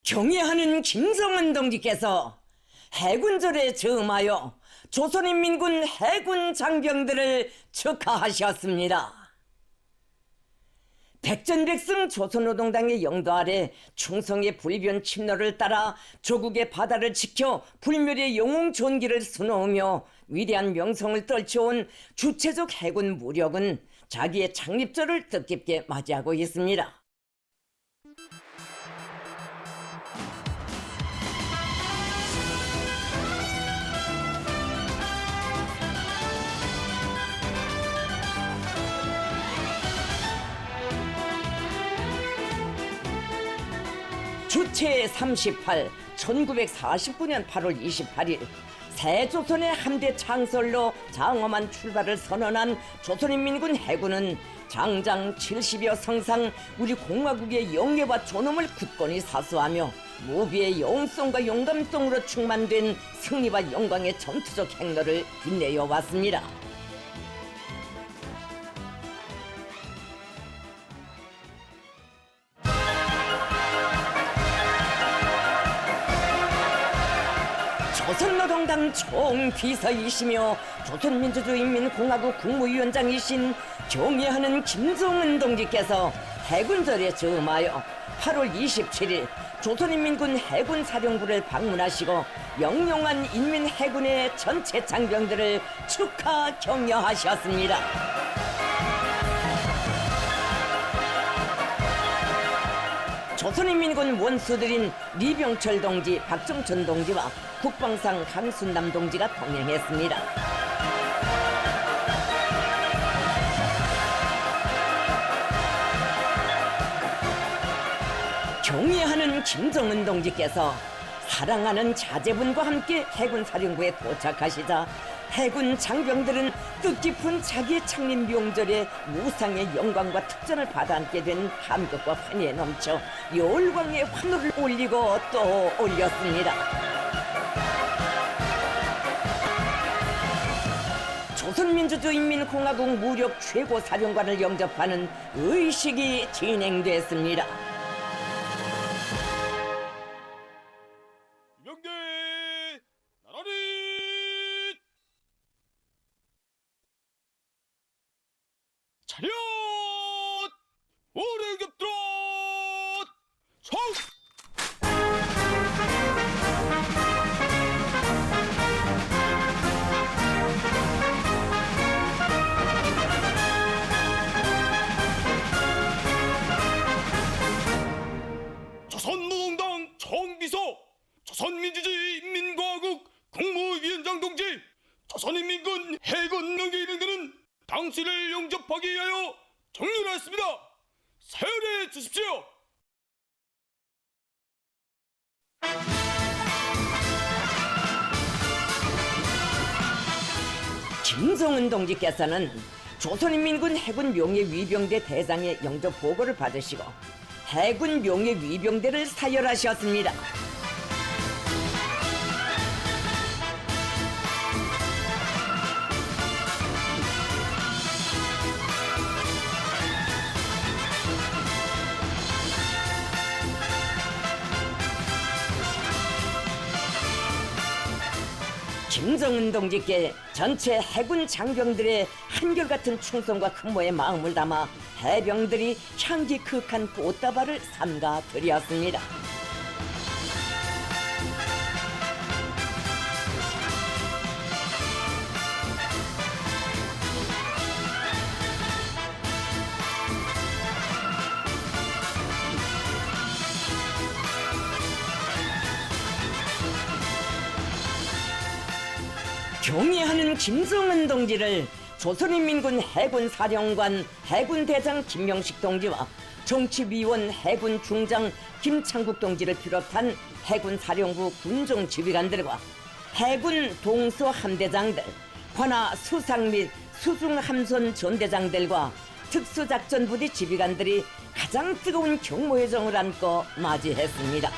경애하는 김정은 동지께서 해군절에 즈음하여 조선인민군 해군 장병들을 축하하셨습니다. 백전백승 조선노동당의 영도 아래 충성의 불변 침노를 따라 조국의 바다를 지켜 불멸의 영웅 존귀를 수놓으며 위대한 명성을 떨쳐온 주체적 해군 무력은 자기의 창립절을 뜻깊게 맞이하고 있습니다. 주체 38, 1949년 8월 28일 새조선의 함대 창설로 장엄한 출발을 선언한 조선인민군 해군은 장장 70여 성상 우리 공화국의 영예와 존엄을 굳건히 사수하며 무비의 영성과 용감성으로 충만된 승리와 영광의 전투적 행로를 빛내어 왔습니다. 조선노동당 총비서이시며 조선민주주의인민공화국 국무위원장이신 경애하는 김정은 동지께서 해군절에 즈음하여 8월 27일 조선인민군 해군사령부를 방문하시고 영용한 인민해군의 전체 장병들을 축하 격려하셨습니다. 조선인민군 원수들인 리병철 동지, 박정천 동지와 국방상 강순남 동지가 동행했습니다. 경애하는 김정은 동지께서 사랑하는 자제분과 함께 해군사령부에 도착하시자 해군 장병들은 뜻깊은 자기의 창립 명절에 무상의 영광과 특전을 받아안게 된 감격과 환희에 넘쳐 열광의 환호를 올리고 또 올렸습니다. 조선민주주의인민공화국 무력 최고사령관을 영접하는 의식이 진행됐습니다. 명대 나라리 차렷 오래겹들어 성 조선노동당 총비서 조선민주주의인민공화국 국무위원장 동지 조선인민군 해군 명예위병대는 당신을 영접하기 위하여 정렬하였습니다. 사열해 주십시오. 김정은 동지께서는 조선인민군 해군 명예위병대 대장의 영접 보고를 받으시고 해군 명예위병대를 사열하셨습니다. 김정은 동지께 전체 해군 장병들의 한결같은 충성과 큰모의 마음을 담아 해병들이 향기 크한 꽃다발을 삼가 드렸습니다. 경애하는 김정은 동지를 조선인민군 해군사령관 해군대장 김명식 동지와 정치위원 해군중장 김창국 동지를 비롯한 해군사령부 군종지휘관들과 해군 동수함대장들, 관하 수상 및 수중함선 전대장들과 특수작전부대 지휘관들이 가장 뜨거운 경모의 정을 안고 맞이했습니다.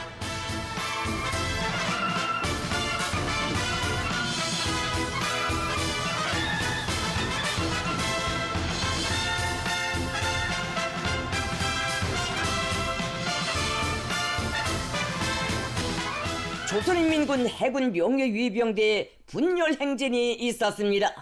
조선인민군 해군 명예위병대의 분열 행진이 있었습니다.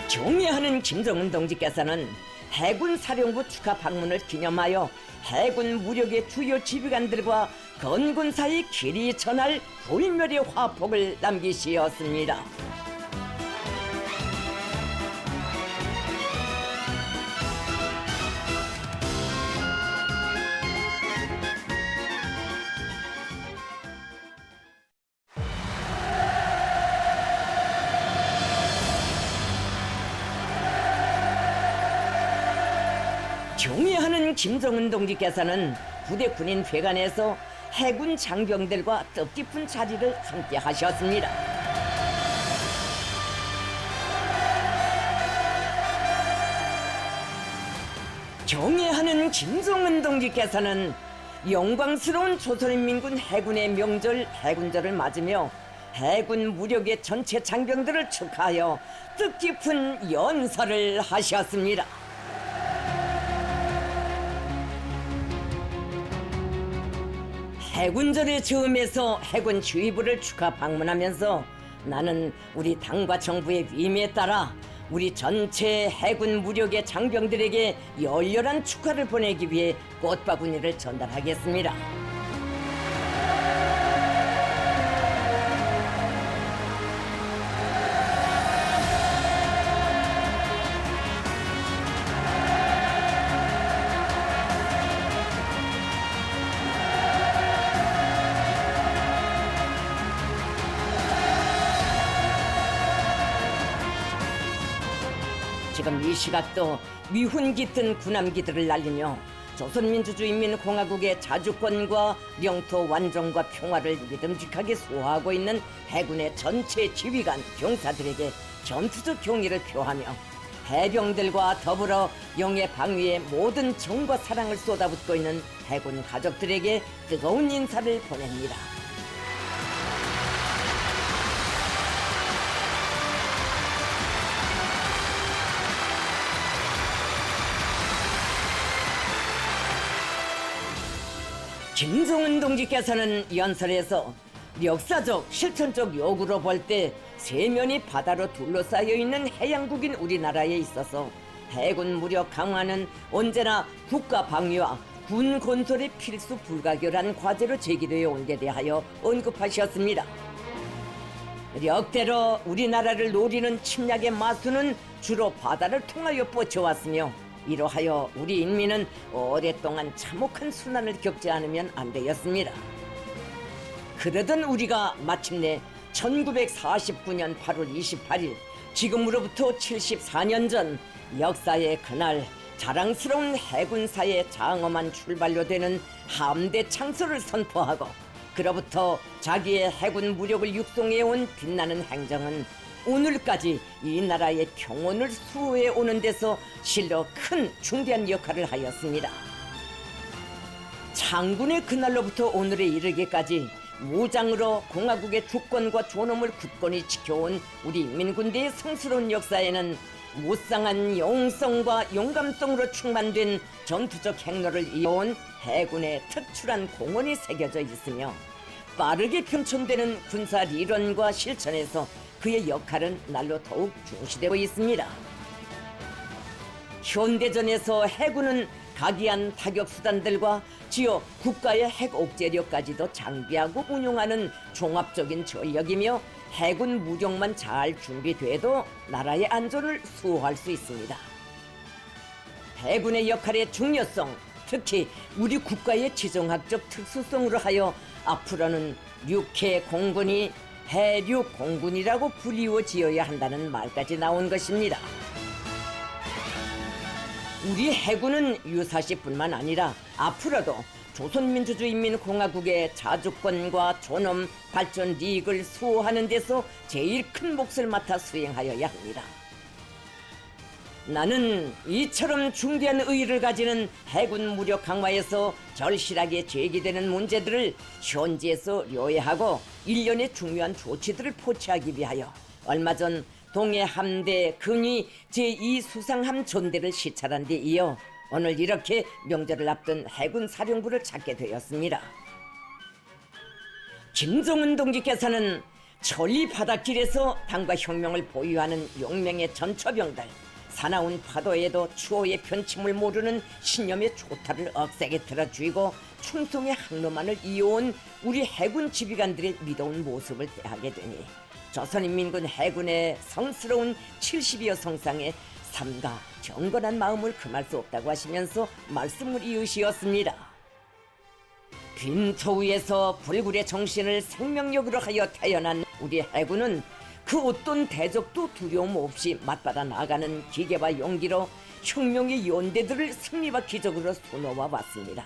경애하는 김정은 동지께서는 해군 사령부 축하 방문을 기념하여 해군 무력의 주요 지휘관들과 건군 사이 길이 전할 불멸의 화폭을 남기시었습니다. 경애하는 김정은 동지께서는 부대 군인 회관에서 해군 장병들과 뜻깊은 자리를 함께 하셨습니다. 경애하는 김정은 동지께서는 영광스러운 조선인민군 해군의 명절 해군절을 맞으며 해군 무력의 전체 장병들을 축하하여 뜻깊은 연설을 하셨습니다. 해군절의 즈음에서 해군 지휘부를 축하 방문하면서 나는 우리 당과 정부의 위임에 따라 우리 전체 해군 무력의 장병들에게 열렬한 축하를 보내기 위해 꽃바구니를 전달하겠습니다. 지금 이 시각도 미훈 깃든 군함기들을 날리며 조선민주주의인민공화국의 자주권과 영토 완전과 평화를 믿음직하게 수호하고 있는 해군의 전체 지휘관, 병사들에게 전투적 경의를 표하며 해병들과 더불어 영해 방위에 모든 정과 사랑을 쏟아붓고 있는 해군 가족들에게 뜨거운 인사를 보냅니다. 김정은 동지께서는 연설에서 역사적, 실천적 요구로 볼 때 세면이 바다로 둘러싸여 있는 해양국인 우리나라에 있어서 해군 무력 강화는 언제나 국가 방위와 군 건설의 필수 불가결한 과제로 제기되어 온 데 대하여 언급하셨습니다. 역대로 우리나라를 노리는 침략의 마수는 주로 바다를 통하여 뻗쳐왔으며 이로하여 우리 인민은 오랫동안 참혹한 순환을 겪지 않으면 안 되었습니다. 그러던 우리가 마침내 1949년 8월 28일, 지금으로부터 74년 전 역사의 그날, 자랑스러운 해군사의 장엄한 출발로 되는 함대 창설을 선포하고 그로부터 자기의 해군 무력을 육성해온 빛나는 행정은 오늘까지 이 나라의 평온을 수호해 오는 데서 실로 큰 중대한 역할을 하였습니다. 창군의 그날로부터 오늘에 이르기까지 무장으로 공화국의 주권과 존엄을 굳건히 지켜온 우리 인민군대의 성스러운 역사에는 무쌍한 영웅성과 용감성으로 충만된 전투적 행로를 이어온 해군의 특출한 공헌이 새겨져 있으며 빠르게 편찬되는 군사理論과 실천에서 그의 역할은 날로 더욱 중시되고 있습니다. 현대전에서 해군은 각이한 타격수단들과 지어 국가의 핵 억제력까지도 장비하고 운용하는 종합적인 전력이며 해군 무력만 잘 준비돼도 나라의 안전을 수호할 수 있습니다. 해군의 역할의 중요성, 특히 우리 국가의 지정학적 특수성으로 하여 앞으로는 육해 공군이 해륙 공군이라고 불리워 지어야 한다는 말까지 나온 것입니다. 우리 해군은 유사시뿐만 아니라 앞으로도 조선민주주의인민공화국의 자주권과 존엄, 발전 이익을 수호하는 데서 제일 큰 몫을 맡아 수행하여야 합니다. 나는 이처럼 중대한 의의를 가지는 해군 무력 강화에서 절실하게 제기되는 문제들을 현지에서 료해하고 일련의 중요한 조치들을 포착하기 위하여 얼마 전 동해 함대 근위 제2수상함 존대를 시찰한 데 이어 오늘 이렇게 명절을 앞둔 해군 사령부를 찾게 되었습니다. 김정은 동지께서는 천리 바닷길에서 당과 혁명을 보유하는 용맹의 전처병들, 사나운 파도에도 추호의 편침을 모르는 신념의 초타를 억세게 틀어주이고 충성의 항로만을 이어온 우리 해군 지휘관들의 믿어온 모습을 대하게 되니 조선인민군 해군의 성스러운 70여 성상의 삼가 경건한 마음을 금할 수 없다고 하시면서 말씀을 이으시었습니다. 빈토 위에서 불굴의 정신을 생명력으로 하여 태어난 우리 해군은 그 어떤 대적도 두려움 없이 맞받아 나가는 기계와 용기로 혁명의 연대들을 승리와 기적으로 수놓아 왔습니다.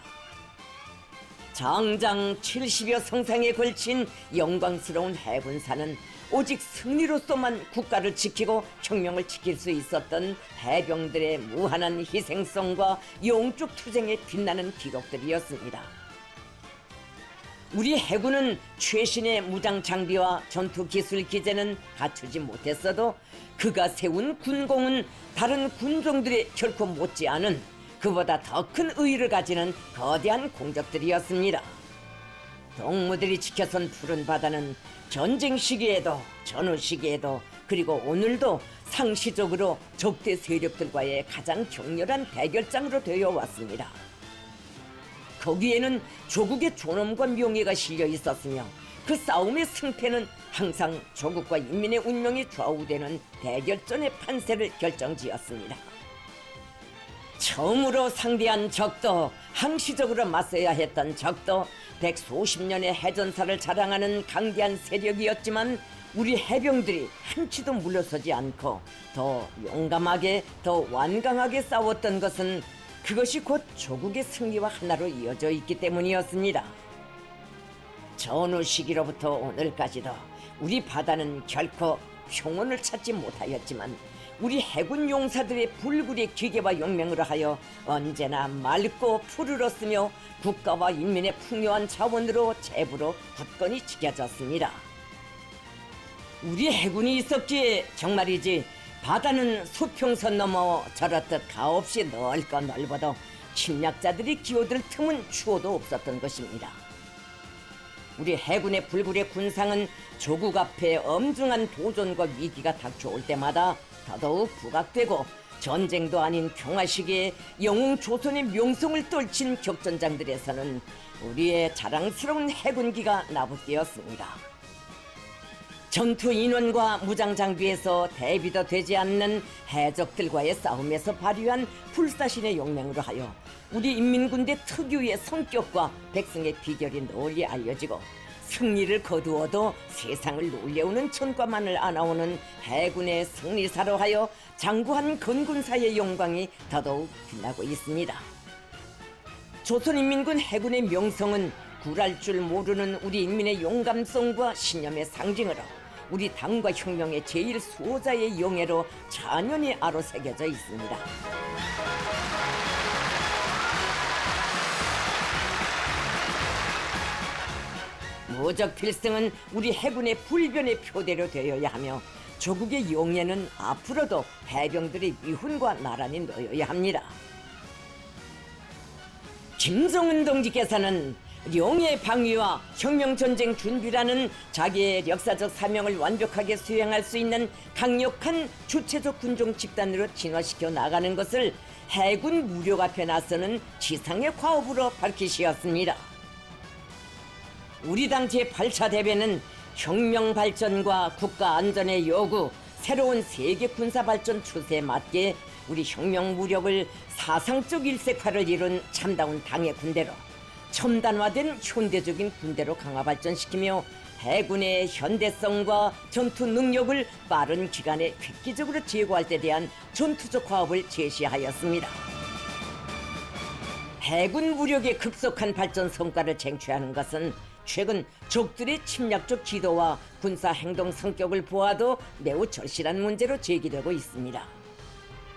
장장 70여 성상에 걸친 영광스러운 해군사는 오직 승리로서만 국가를 지키고 혁명을 지킬 수 있었던 해병들의 무한한 희생성과 영적 투쟁에 빛나는 기록들이었습니다. 우리 해군은 최신의 무장 장비와 전투 기술 기재는 갖추지 못했어도 그가 세운 군공은 다른 군종들이 결코 못지않은 그보다 더 큰 의의를 가지는 거대한 공적들이었습니다. 동무들이 지켜선 푸른 바다는 전쟁 시기에도 전후 시기에도 그리고 오늘도 상시적으로 적대 세력들과의 가장 격렬한 대결장으로 되어 왔습니다. 거기에는 조국의 존엄과 명예가 실려 있었으며 그 싸움의 승패는 항상 조국과 인민의 운명이 좌우되는 대결전의 판세를 결정지었습니다. 처음으로 상대한 적도, 항시적으로 맞서야 했던 적도 백수십 년의 해전사를 자랑하는 강대한 세력이었지만 우리 해병들이 한치도 물러서지 않고 더 용감하게, 더 완강하게 싸웠던 것은 그것이 곧 조국의 승리와 하나로 이어져 있기 때문이었습니다. 전후 시기로부터 오늘까지도 우리 바다는 결코 평온을 찾지 못하였지만 우리 해군 용사들의 불굴의 기계와 용맹으로 하여 언제나 맑고 푸르렀으며 국가와 인민의 풍요한 자원으로 제부로 굳건히 지켜졌습니다. 우리 해군이 있었기에 정말이지 바다는 수평선 넘어 저렇듯 가없이 넓고 넓어도 침략자들이 기어들 틈은 추호도 없었던 것입니다. 우리 해군의 불굴의 군상은 조국 앞에 엄중한 도전과 위기가 닥쳐올 때마다 더더욱 부각되고 전쟁도 아닌 평화 시기에 영웅 조선의 명성을 떨친 격전장들에서는 우리의 자랑스러운 해군기가 나부되었습니다. 전투 인원과 무장 장비에서 대비도 되지 않는 해적들과의 싸움에서 발휘한 불사신의 용맹으로 하여 우리 인민군대 특유의 성격과 백성의 비결이 널리 알려지고 승리를 거두어도 세상을 놀래우는 천과만을 안아오는 해군의 승리사로 하여 장구한 건군사의 영광이 더더욱 빛나고 있습니다. 조선인민군 해군의 명성은 굴할 줄 모르는 우리 인민의 용감성과 신념의 상징으로 우리 당과 혁명의 제1수호자의 영예로 찬연히 아로새겨져 있습니다. 무적 필승은 우리 해군의 불변의 표대로 되어야 하며 조국의 영예는 앞으로도 해병들의 위훈과 나란히 놓여야 합니다. 김정은 동지께서는 영예 방위와 혁명전쟁 준비라는 자기의 역사적 사명을 완벽하게 수행할 수 있는 강력한 주체적 군종 집단으로 진화시켜 나가는 것을 해군 무력 앞에 나서는 지상의 과업으로 밝히시었습니다. 우리 당 제8차 대회는 혁명 발전과 국가 안전의 요구, 새로운 세계 군사 발전 추세에 맞게 우리 혁명 무력을 사상적 일색화를 이룬 참다운 당의 군대로 첨단화된 현대적인 군대로 강화 발전시키며 해군의 현대성과 전투 능력을 빠른 기간에 획기적으로 제고할 때 대한 전투적 과업을 제시하였습니다. 해군 무력의 급속한 발전 성과를 쟁취하는 것은 최근 적들의 침략적 기도와 군사 행동 성격을 보아도 매우 절실한 문제로 제기되고 있습니다.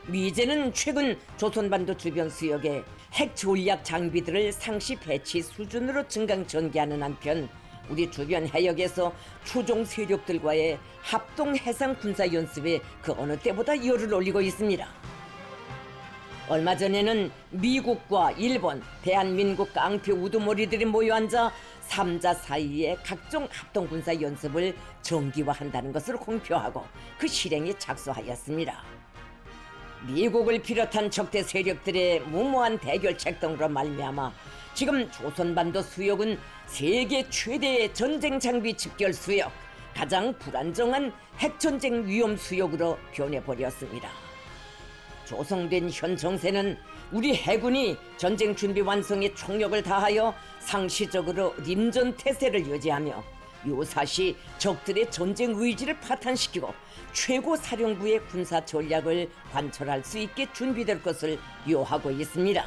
미제는 최근 조선반도 주변 수역에 핵 전략 장비들을 상시 배치 수준으로 증강 전개하는 한편 우리 주변 해역에서 추종 세력들과의 합동 해상 군사 연습에 그 어느 때보다 열을 올리고 있습니다. 얼마 전에는 미국과 일본, 대한민국 깡패 우두머리들이 모여 앉아 3자 사이에 각종 합동군사 연습을 정기화한다는 것을 공표하고 그 실행에 착수하였습니다. 미국을 비롯한 적대 세력들의 무모한 대결책 등으로 말미암아 지금 조선반도 수역은 세계 최대의 전쟁 장비 집결 수역, 가장 불안정한 핵전쟁 위험 수역으로 변해버렸습니다. 조성된 현 정세는 우리 해군이 전쟁 준비 완성에 총력을 다하여 상시적으로臨전 태세를 유지하며 요사시 적들의 전쟁 의지를 파탄시키고 최고 사령부의 군사 전략을 관철할 수 있게 준비될 것을 요하고 있습니다.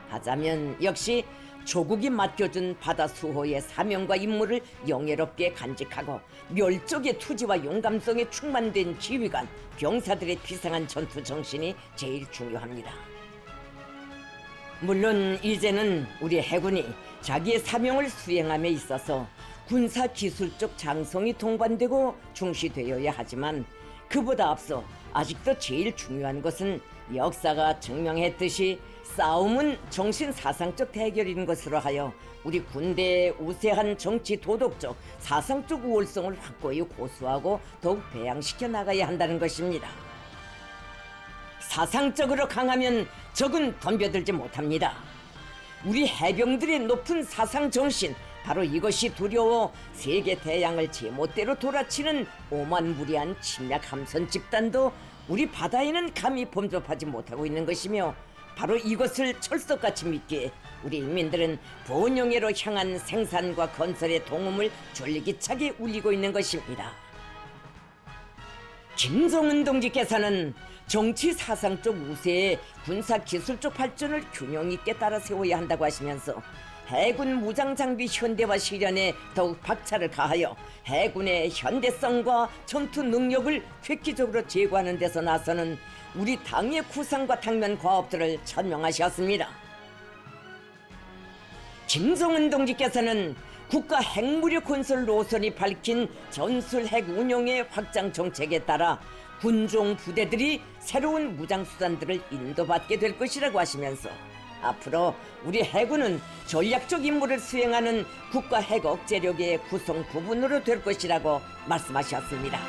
하자면 역시 조국이 맡겨준 바다 수호의 사명과 임무를 영예롭게 간직하고 멸족의 투지와 용감성에 충만된 지휘관, 병사들의 비상한 전투 정신이 제일 중요합니다. 물론 이제는 우리 해군이 자기의 사명을 수행함에 있어서 군사기술적 장성이 동반되고 중시되어야 하지만 그보다 앞서 아직도 제일 중요한 것은 역사가 증명했듯이 싸움은 정신사상적 대결인 것으로 하여 우리 군대의 우세한 정치 도덕적 사상적 우월성을 확고히 고수하고 더욱 배양시켜 나가야 한다는 것입니다. 사상적으로 강하면 적은 덤벼들지 못합니다. 우리 해병들의 높은 사상 정신, 바로 이것이 두려워 세계 대양을 제멋대로 돌아치는 오만무리한 침략 함선 집단도 우리 바다에는 감히 범접하지 못하고 있는 것이며 바로 이것을 철석같이 믿기에 우리 인민들은 번영회로 향한 생산과 건설의 동음을 졸리기차게 울리고 있는 것입니다. 김정은 동지께서는 정치 사상적 우세에 군사 기술적 발전을 균형 있게 따라 세워야 한다고 하시면서 해군 무장 장비 현대화 실현에 더욱 박차를 가하여 해군의 현대성과 전투 능력을 획기적으로 제고하는 데서 나서는 우리 당의 구상과 당면 과업들을 천명하셨습니다. 김정은 동지께서는 국가 핵무력 건설 노선이 밝힌 전술 핵 운용의 확장 정책에 따라 군종 부대들이 새로운 무장수단들을 인도받게 될 것이라고 하시면서 앞으로 우리 해군은 전략적 임무를 수행하는 국가 핵 억제력의 구성 부분으로 될 것이라고 말씀하셨습니다.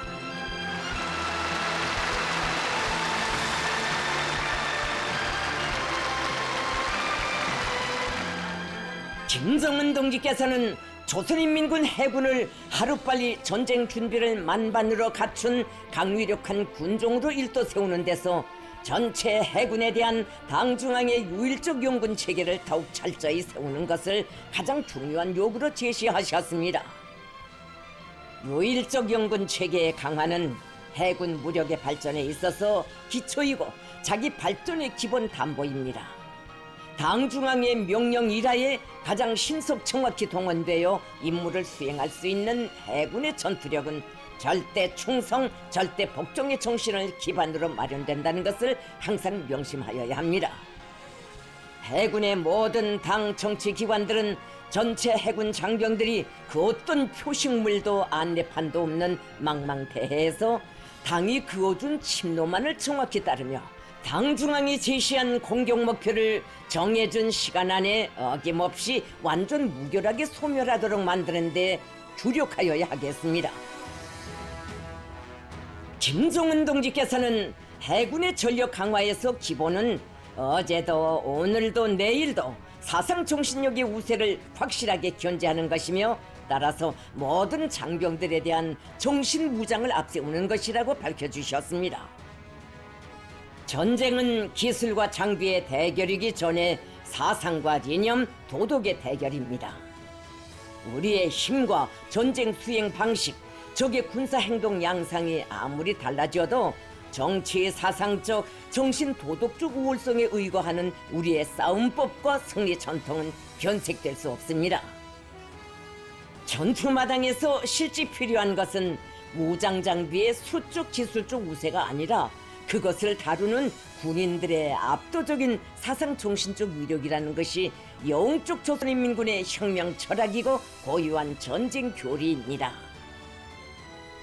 김정은 동지께서는 조선인민군 해군을 하루빨리 전쟁 준비를 만반으로 갖춘 강위력한 군종으로 일도 세우는 데서 전체 해군에 대한 당중앙의 유일적 용군 체계를 더욱 철저히 세우는 것을 가장 중요한 요구로 제시하셨습니다. 유일적 용군 체계의 강화는 해군 무력의 발전에 있어서 기초이고 자기 발전의 기본 담보입니다. 당중앙의 명령 일하에 가장 신속 정확히 동원되어 임무를 수행할 수 있는 해군의 전투력은 절대 충성, 절대 복종의 정신을 기반으로 마련된다는 것을 항상 명심하여야 합니다. 해군의 모든 당 정치기관들은 전체 해군 장병들이 그 어떤 표식물도 안내판도 없는 망망대해에서 당이 그어준 침노만을 정확히 따르며 당 중앙이 제시한 공격 목표를 정해준 시간 안에 어김없이 완전 무결하게 소멸하도록 만드는 데 주력하여야 하겠습니다. 김종은 동지께서는 해군의 전력 강화에서 기본은 어제도 오늘도 내일도 사상 정신력의 우세를 확실하게 견제하는 것이며 따라서 모든 장병들에 대한 정신 무장을 앞세우는 것이라고 밝혀주셨습니다. 전쟁은 기술과 장비의 대결이기 전에 사상과 이념, 도덕의 대결입니다. 우리의 힘과 전쟁 수행 방식, 적의 군사 행동 양상이 아무리 달라져도 정치 사상적, 정신 도덕적 우월성에 의거하는 우리의 싸움법과 승리 전통은 변색될 수 없습니다. 전투마당에서 실제 필요한 것은 무장 장비의 수적 기술적 우세가 아니라 그것을 다루는 군인들의 압도적인 사상 정신적 위력이라는 것이 영적 조선인민군의 혁명 철학이고 고유한 전쟁 교리입니다.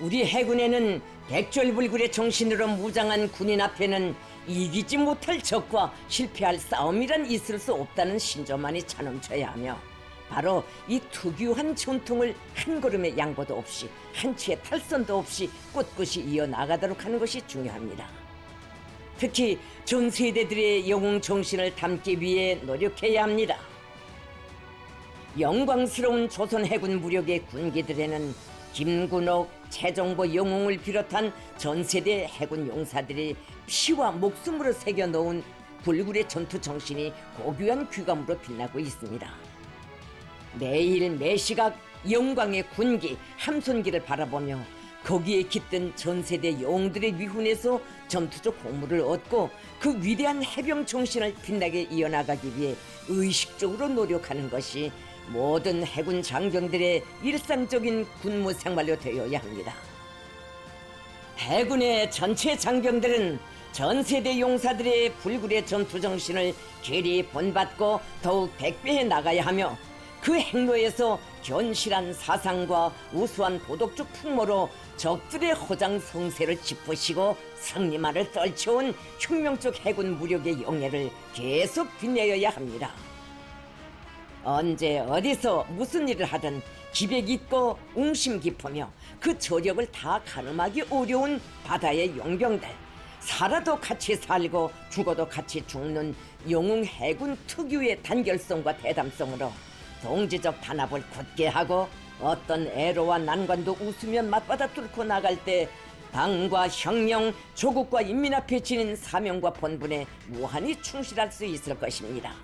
우리 해군에는 백절불굴의 정신으로 무장한 군인 앞에는 이기지 못할 적과 실패할 싸움이란 있을 수 없다는 신조만이 차넘쳐야 하며 바로 이 특유한 전통을 한 걸음의 양보도 없이 한 치의 탈선도 없이 꿋꿋이 이어나가도록 하는 것이 중요합니다. 특히 전 세대들의 영웅 정신을 담기 위해 노력해야 합니다. 영광스러운 조선 해군 무력의 군기들에는 김군옥, 최정보 영웅을 비롯한 전 세대 해군 용사들이 피와 목숨으로 새겨놓은 불굴의 전투 정신이 고귀한 귀감으로 빛나고 있습니다. 매일 매시각 영광의 군기, 함선기를 바라보며 거기에 깃든 전 세대 영웅들의 위훈에서 전투적 공물을 얻고 그 위대한 해병 정신을 빛나게 이어나가기 위해 의식적으로 노력하는 것이 모든 해군 장병들의 일상적인 군무 생활로 되어야 합니다. 해군의 전체 장병들은 전 세대 용사들의 불굴의 전투 정신을 길이 본받고 더욱 백배해 나가야 하며 그 행로에서 견실한 사상과 우수한 도덕적 풍모로 적들의 호장 성세를 짚으시고 승리만을 떨쳐온 혁명적 해군 무력의 영예를 계속 빛내어야 합니다. 언제 어디서 무슨 일을 하든 기백 있고 웅심 깊으며 그 저력을 다 가늠하기 어려운 바다의 용병들, 살아도 같이 살고 죽어도 같이 죽는 영웅 해군 특유의 단결성과 대담성으로 동지적 단합을 굳게 하고 어떤 애로와 난관도 웃으며 맞받아 뚫고 나갈 때 당과 혁명, 조국과 인민 앞에 지닌 사명과 본분에 무한히 충실할 수 있을 것입니다.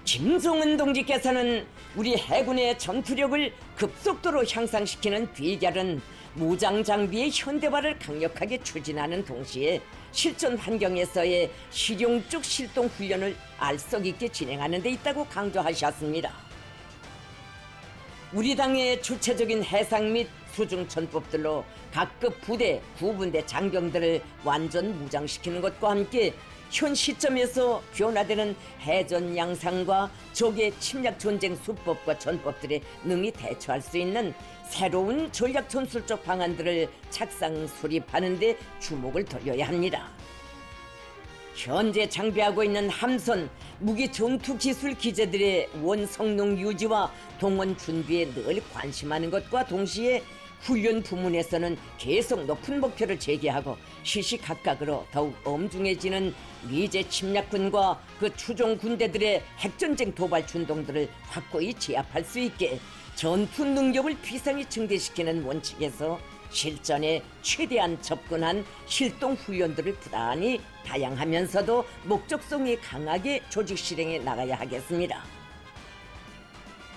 김종은 동지께서는 우리 해군의 전투력을 급속도로 향상시키는 비결은 무장 장비의 현대화를 강력하게 추진하는 동시에 실전 환경에서의 실용적 실동 훈련을 알석 있게 진행하는 데 있다고 강조하셨습니다. 우리 당의 주체적인 해상 및 수중 전법들로 각급 부대, 구분대 장병들을 완전 무장시키는 것과 함께 현 시점에서 변화되는 해전 양상과 적의 침략 전쟁 수법과 전법들에 능히 대처할 수 있는 새로운 전략 전술적 방안들을 착상 수립하는 데 주목을 돌려야 합니다. 현재 장비하고 있는 함선, 무기 전투 기술 기재들의 원성능 유지와 동원 준비에 늘 관심하는 것과 동시에 훈련 부문에서는 계속 높은 목표를 제기하고 시시각각으로 더욱 엄중해지는 미제 침략군과 그 추종 군대들의 핵전쟁 도발 준동들을 확고히 제압할 수 있게 전투 능력을 비상히 증대시키는 원칙에서 실전에 최대한 접근한 실동 훈련들을 부단히 다양하면서도 목적성이 강하게 조직 실행해 나가야 하겠습니다.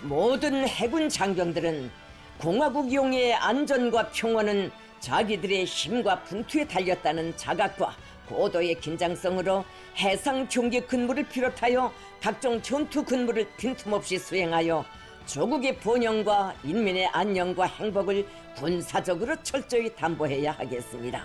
모든 해군 장병들은 공화국 용의 안전과 평화는 자기들의 힘과 분투에 달렸다는 자각과 고도의 긴장성으로 해상 경계 근무를 비롯하여 각종 전투 근무를 빈틈없이 수행하여 조국의 번영과 인민의 안녕과 행복을 군사적으로 철저히 담보해야 하겠습니다.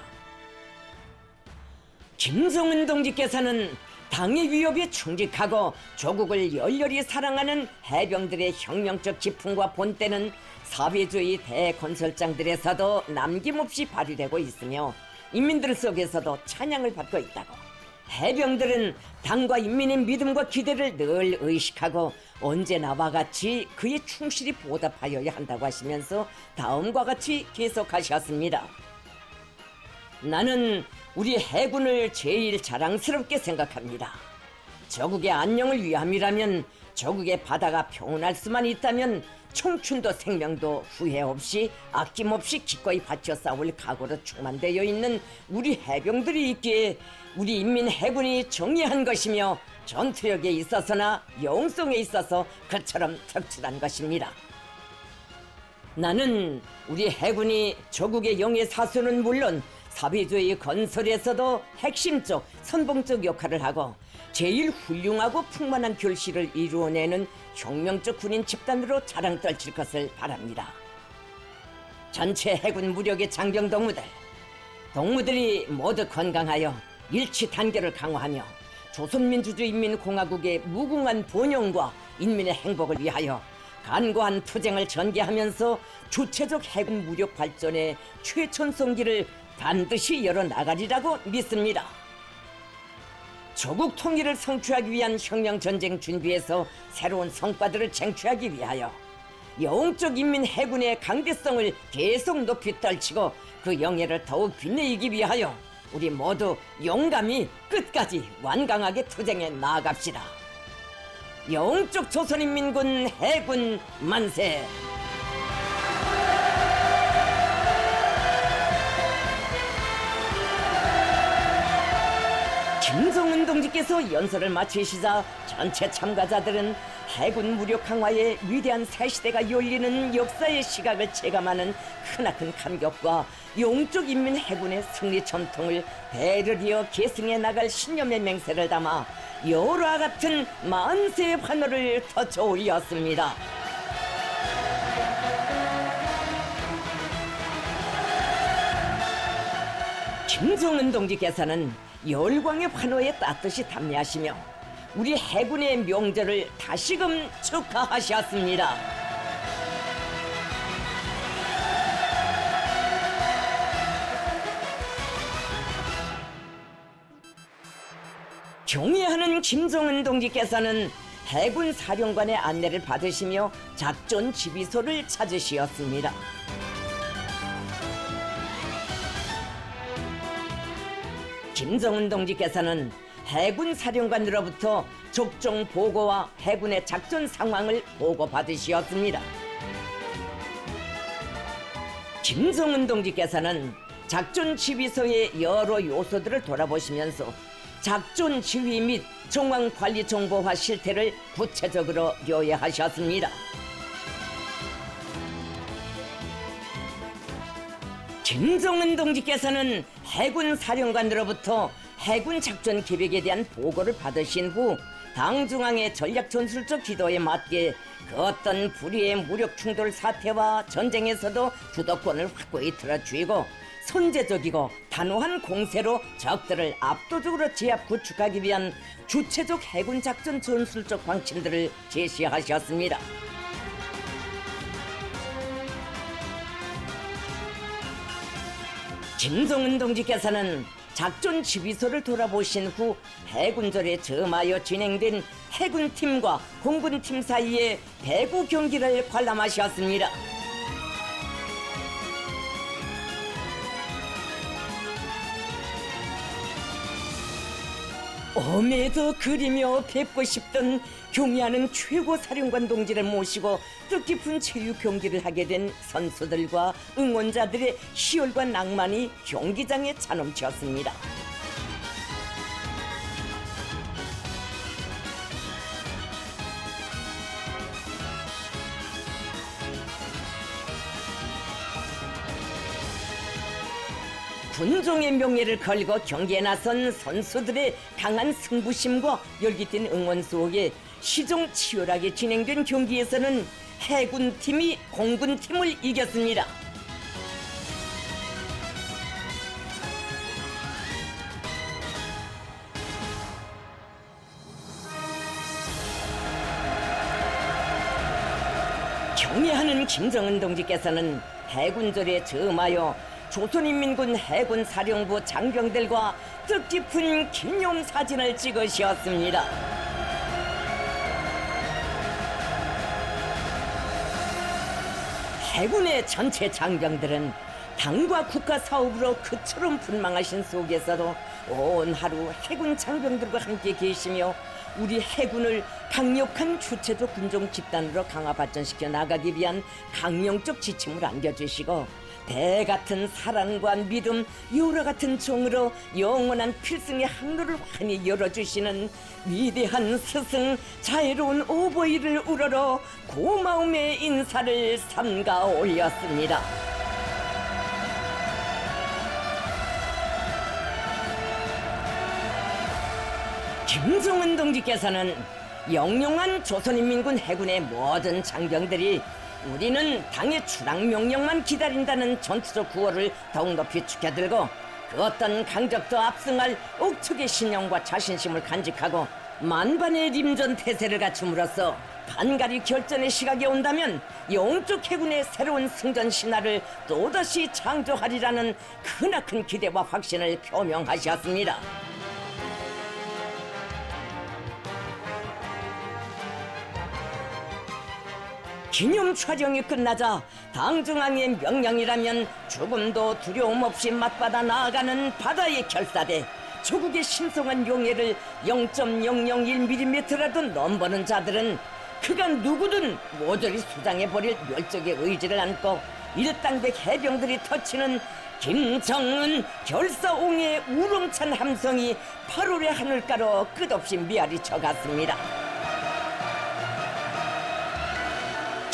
김정은 동지께서는 당의 위협에 충직하고 조국을 열렬히 사랑하는 해병들의 혁명적 기풍과 본때는 사회주의 대건설장들에서도 남김없이 발휘되고 있으며 인민들 속에서도 찬양을 받고 있다고. 해병들은 당과 인민의 믿음과 기대를 늘 의식하고 언제나와 같이 그에 충실히 보답하여야 한다고 하시면서 다음과 같이 계속하셨습니다. 나는 우리 해군을 제일 자랑스럽게 생각합니다. 조국의 안녕을 위함이라면, 조국의 바다가 평온할 수만 있다면 청춘도 생명도 후회 없이 아낌없이 기꺼이 바쳐 싸울 각오로 충만되어 있는 우리 해병들이 있기에 우리 인민 해군이 정의한 것이며 전투력에 있어서나 영성에 있어서 그처럼 특출한 것입니다. 나는 우리 해군이 조국의 영의 사수는 물론 사회주의 건설에서도 핵심적, 선봉적 역할을 하고 제일 훌륭하고 풍만한 결실을 이루어내는 혁명적 군인 집단으로 자랑 떨칠 것을 바랍니다. 전체 해군 무력의 장병 동무들이 모두 건강하여 일치 단결을 강화하며 조선민주주의인민공화국의 무궁한 번영과 인민의 행복을 위하여 간과한 투쟁을 전개하면서 주체적 해군 무력 발전의 최전성기를 반드시 열어나가리라고 믿습니다. 조국 통일을 성취하기 위한 혁명전쟁 준비에서 새로운 성과들을 쟁취하기 위하여 영적 인민 해군의 강대성을 계속 높이 떨치고 그 영예를 더욱 빛내기 위하여 우리 모두 용감히 끝까지 완강하게 투쟁해 나아갑시다. 영적 조선인민군 해군 만세! 김정은 동지께서 연설을 마치시자 전체 참가자들은 해군 무력 강화의 위대한 새 시대가 열리는 역사의 시각을 체감하는 크나큰 감격과 영적 인민 해군의 승리 전통을 대를 이어 계승해 나갈 신념의 맹세를 담아 여러와 같은 만세 환호를 터쳐 올렸습니다. 김정은 동지께서는 열광의 환호에 따뜻이 담례하시며 우리 해군의 명절을 다시금 축하하셨습니다. 경애하는 김정은 동지께서는 해군 사령관의 안내를 받으시며 작전 지휘소를 찾으시었습니다. 김정은 동지께서는 해군 사령관으로부터 적정 보고와 해군의 작전 상황을 보고받으시었습니다. 김정은 동지께서는 작전 지휘소의 여러 요소들을 돌아보시면서 작전 지휘 및 정황 관리 정보화 실태를 구체적으로 요약하셨습니다. 김정은 동지께서는 해군 사령관으로부터 해군 작전 계획에 대한 보고를 받으신 후 당 중앙의 전략 전술적 지도에 맞게 그 어떤 불의의 무력 충돌 사태와 전쟁에서도 주도권을 확고히 틀어쥐고 선제적이고 단호한 공세로 적들을 압도적으로 제압 구축하기 위한 주체적 해군 작전 전술적 방침들을 제시하셨습니다. 김정은 동지께서는 작전 지휘소를 돌아보신 후 해군절에 점하여 진행된 해군팀과 공군팀 사이의 배구 경기를 관람하셨습니다. 엄에도 그리며 뵙고 싶던 경애하는 최고 사령관 동지를 모시고 뜻깊은 체육 경기를 하게 된 선수들과 응원자들의 희열과 낭만이 경기장에 차넘쳤습니다. 군종의 명예를 걸고 경기에 나선 선수들의 강한 승부심과 열기띤 응원 속에 시종 치열하게 진행된 경기에서는 해군팀이 공군팀을 이겼습니다. 경애하는 김정은 동지께서는 해군절에 점하여 조선인민군 해군사령부 장병들과 뜻깊은 기념사진을 찍으셨습니다. 해군의 전체 장병들은 당과 국가 사업으로 그처럼 분망하신 속에서도 온 하루 해군 장병들과 함께 계시며 우리 해군을 강력한 주체적 군종 집단으로 강화 발전시켜 나가기 위한 강령적 지침을 안겨주시고 배 같은 사랑과 믿음, 요로 같은 정으로 영원한 필승의 항로를 환히 열어주시는 위대한 스승 자애로운 오보이를 우러러 고마움의 인사를 삼가 올렸습니다. 김정은 동지께서는 영영한 조선인민군 해군의 모든 장병들이 우리는 당의 출항 명령만 기다린다는 전투적 구호를 더욱 높이 축여들고 그 어떤 강적도 압승할 옥축의 신념과 자신심을 간직하고 만반의 림전 태세를 갖춤으로써 반가리 결전의 시각이 온다면 영적 해군의 새로운 승전 신화를 또다시 창조하리라는 크나큰 기대와 확신을 표명하셨습니다. 기념 촬영이 끝나자 당중앙의 명령이라면 죽음도 두려움 없이 맞받아 나아가는 바다의 결사대, 조국의 신성한 용해를 0.001mm라도 넘보는 자들은 그간 누구든 모조리 수장해버릴 멸족의 의지를 안고 일당백 해병들이 터치는 김정은 결사옹의 우렁찬 함성이 8월의 하늘가로 끝없이 메아리 쳐갔습니다.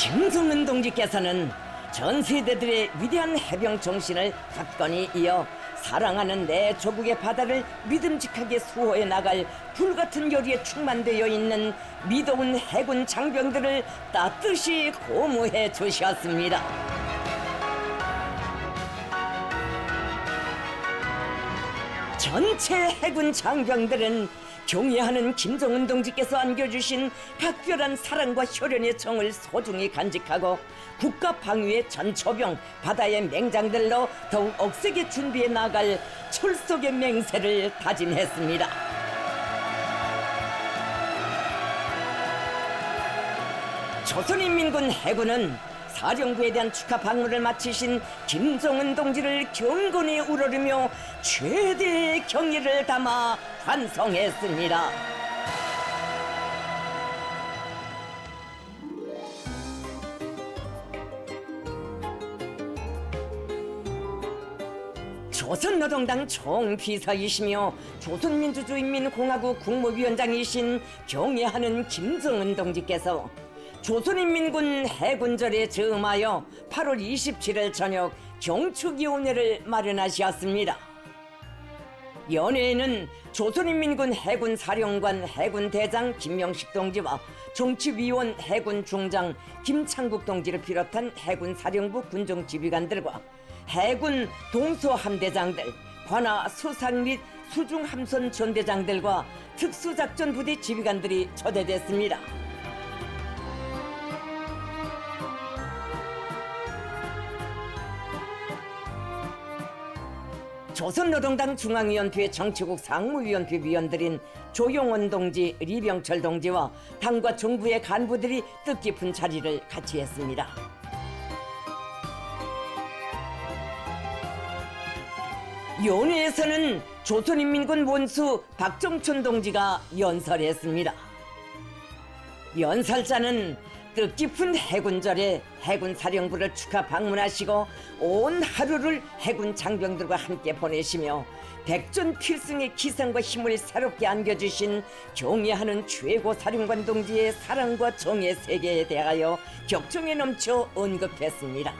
김정은 동지께서는 전 세대들의 위대한 해병 정신을 굳건히 이어 사랑하는 내 조국의 바다를 믿음직하게 수호해 나갈 불같은 열의에 충만되어 있는 미더운 해군 장병들을 따뜻이 고무해 주셨습니다. 전체 해군 장병들은 경애하는 김정은 동지께서 안겨주신 각별한 사랑과 혈연의 정을 소중히 간직하고 국가 방위의 전초병 바다의 맹장들로 더욱 억세게 준비해 나갈 철석의 맹세를 다짐했습니다. 조선인민군 해군은 사령부에 대한 축하 방문을 마치신 김정은 동지를 경건히 우러르며 최대의 경의를 담아 환송했습니다. 조선노동당 총비서이시며 조선민주주의인민공화국 국무위원장이신 경애하는 김정은 동지께서 조선인민군 해군절에 즈음하여 8월 27일 저녁 경축위원회를 마련하셨습니다. 연회에는 조선인민군 해군사령관 해군대장 김명식 동지와 정치위원 해군중장 김창국 동지를 비롯한 해군사령부 군정지휘관들과 해군 동소함대장들, 관하 수상 및 수중함선 전대장들과 특수작전부대 지휘관들이 초대됐습니다. 조선노동당 중앙위원회 정치국 상무위원회 위원들인 조용원 동지, 리병철 동지와 당과 정부의 간부들이 뜻깊은 자리를 같이 했습니다. 연회에서는 조선인민군 원수 박정춘 동지가 연설했습니다. 연설자는 뜻깊은 해군절에 해군 사령부를 축하 방문하시고 온 하루를 해군 장병들과 함께 보내시며 백전 필승의 기상과 힘을 새롭게 안겨주신 경애하는 최고 사령관 동지의 사랑과 정의 세계에 대하여 격정에 넘쳐 언급했습니다.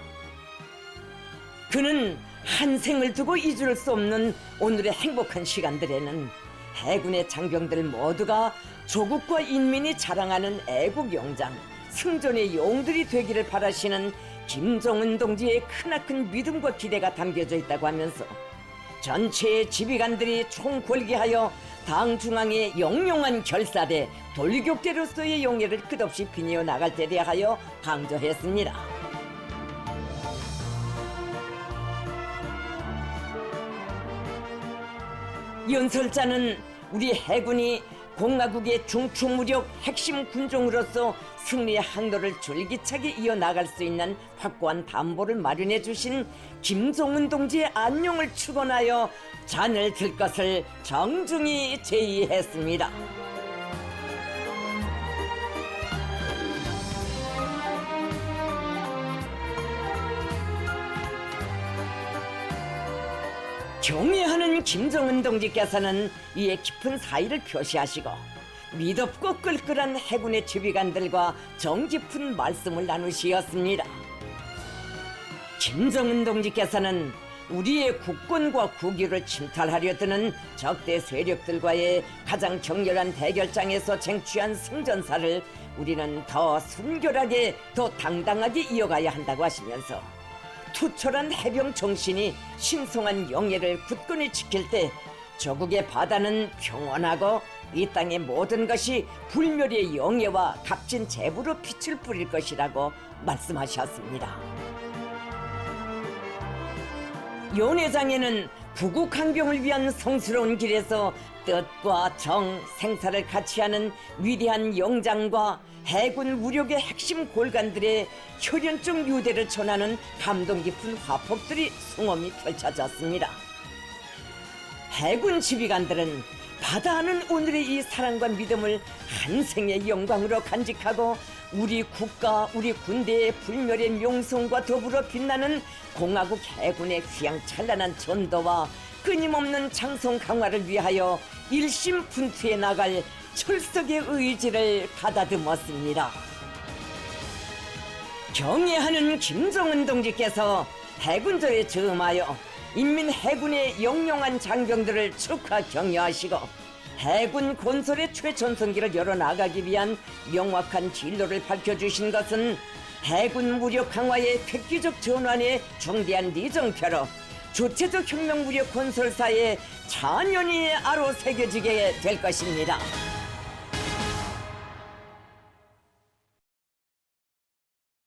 그는 한 생을 두고 잊을 수 없는 오늘의 행복한 시간들에는 해군의 장병들 모두가 조국과 인민이 자랑하는 애국 영장, 승전의 용들이 되기를 바라시는 김정은 동지의 크나큰 믿음과 기대가 담겨져 있다고 하면서 전체의 지휘관들이 총궐기하여 당 중앙의 영롱한 결사대 돌격대로서의 용예를 끝없이 빛내어 나갈 때 대하여 강조했습니다. 연설자는 우리 해군이 공화국의 중추무력 핵심 군종으로서 승리의 항로를 줄기차게 이어나갈 수 있는 확고한 담보를 마련해 주신 김정은 동지의 안녕을 축원하여 잔을 들 것을 정중히 제의했습니다. 경애하는 김정은 동지께서는 이에 깊은 사의를 표시하시고 미덥고 끌끌한 해군의 지휘관들과 정깊은 말씀을 나누시었습니다. 김정은 동지께서는 우리의 국권과 국위를 침탈하려 드는 적대 세력들과의 가장 격렬한 대결장에서 쟁취한 승전사를 우리는 더 순결하게, 더 당당하게 이어가야 한다고 하시면서 투철한 해병 정신이 신성한 영예를 굳건히 지킬 때 조국의 바다는 평온하고 이 땅의 모든 것이 불멸의 영예와 값진 재부로 빛을 뿌릴 것이라고 말씀하셨습니다. 연회장에는 부국항병을 위한 성스러운 길에서 뜻과 정, 생사를 같이 하는 위대한 영장과 해군 무력의 핵심 골간들의 혈연적 유대를 전하는 감동 깊은 화폭들이 숭엄히 펼쳐졌습니다. 해군 지휘관들은 바다하는 오늘의 이 사랑과 믿음을 한 생의 영광으로 간직하고 우리 국가, 우리 군대의 불멸의 명성과 더불어 빛나는 공화국 해군의 휘황찬란한 전도와 끊임없는 장성 강화를 위하여 일심분투해 나갈 철석의 의지를 가다듬었습니다. 경애하는 김정은 동지께서 해군절에 즈음하여 인민해군의 영롱한 장병들을 축하 격려하시고 해군 건설의 최전성기를 열어나가기 위한 명확한 진로를 밝혀주신 것은 해군 무력 강화의 획기적 전환의 중대한 리정표로 주체적 혁명 무력 건설사의 찬연히 아로 새겨지게 될 것입니다.